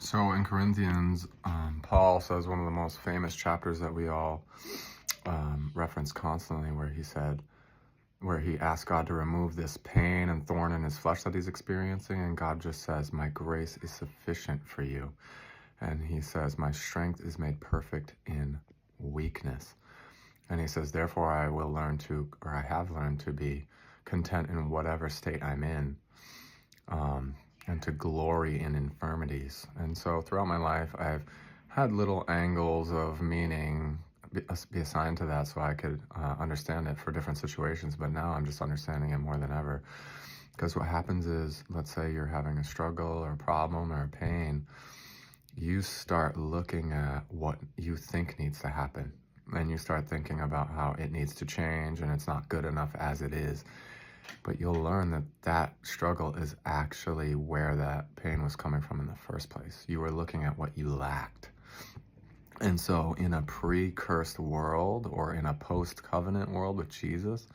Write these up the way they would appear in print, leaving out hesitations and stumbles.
So in Corinthians, Paul says one of the most famous chapters that we all reference constantly, where he asked God to remove this pain and thorn in his flesh that he's experiencing, and God just says, "My grace is sufficient for you." And he says, "My strength is made perfect in weakness." And he says, "Therefore I have learned to be content in whatever state I'm in, and to glory in infirmities." And so throughout my life, I've had little angles of meaning be assigned to that so I could understand it for different situations. But now I'm just understanding it more than ever. Because what happens is, let's say you're having a struggle or a problem or a pain, you start looking at what you think needs to happen. And you start thinking about how it needs to change and it's not good enough as it is. But you'll learn that that struggle is actually where that pain was coming from in the first place. You were looking at what you lacked. And so in a pre-cursed world or in a post-covenant world with Jesus,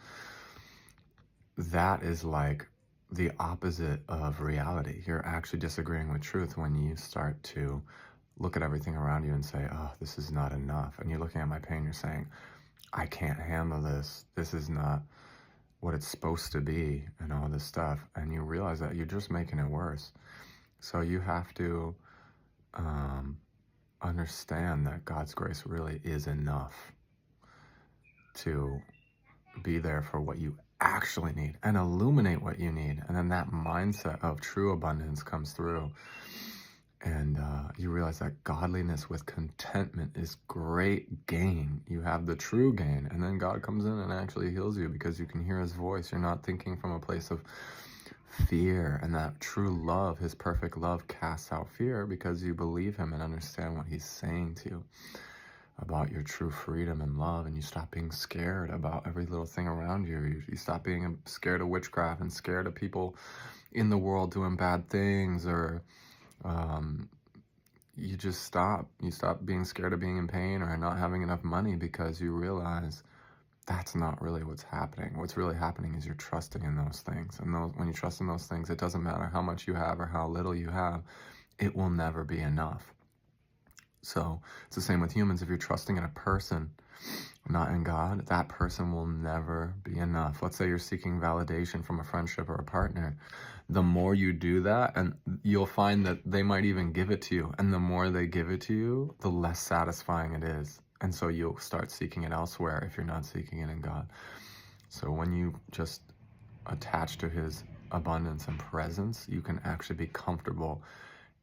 that is like the opposite of reality. You're actually disagreeing with truth when you start to look at everything around you and say, "Oh, this is not enough." And you're looking at my pain, you're saying, "I can't handle this. This is not what it's supposed to be," and all this stuff. And you realize that you're just making it worse. So you have to understand that God's grace really is enough to be there for what you actually need and illuminate what you need. And then that mindset of true abundance comes through. And you realize that godliness with contentment is great gain. You have the true gain. And then God comes in and actually heals you because you can hear his voice. You're not thinking from a place of fear. And that true love, his perfect love, casts out fear because you believe him and understand what he's saying to you about your true freedom and love. And you stop being scared about every little thing around you. You stop being scared of witchcraft and scared of people in the world doing bad things, or you stop being scared of being in pain or not having enough money, because you realize that's not really what's happening. What's really happening is you're trusting in those things. And when you trust in those things, it doesn't matter how much you have or how little you have, it will never be enough. So it's the same with humans. If you're trusting in a person, not in God, that person will never be enough. Let's say you're seeking validation from a friendship or a partner. The more you do that, and you'll find that they might even give it to you. And the more they give it to you, the less satisfying it is. And so you'll start seeking it elsewhere if you're not seeking it in God. So when you just attach to his abundance and presence, you can actually be comfortable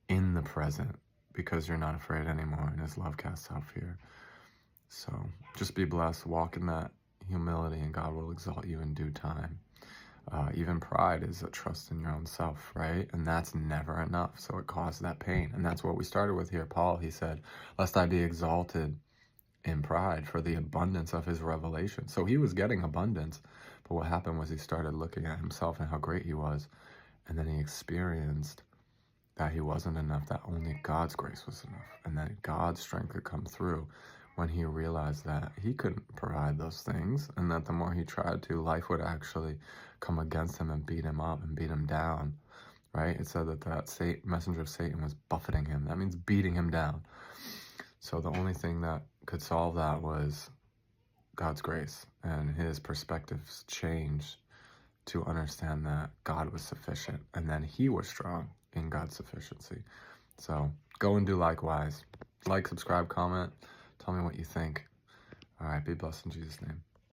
in the present because you're not afraid anymore, and his love casts out fear. So just be blessed, walk in that humility, and God will exalt you in due time. Even pride is a trust in your own self, right? And that's never enough. So it caused that pain. And that's what we started with here. Paul, he said, "Lest I be exalted in pride for the abundance of his revelation." So he was getting abundance. But what happened was he started looking at himself and how great he was. And then he experienced that he wasn't enough, that only God's grace was enough. And that God's strength could come through when he realized that he couldn't provide those things, and that the more he tried to, life would actually come against him and beat him up and beat him down, right? It said that messenger of Satan was buffeting him. That means beating him down. So the only thing that could solve that was God's grace, and his perspectives changed to understand that God was sufficient, and then he was strong in God's sufficiency. So go and do likewise. Like, subscribe, comment. Tell me what you think. All right, be blessed in Jesus' name.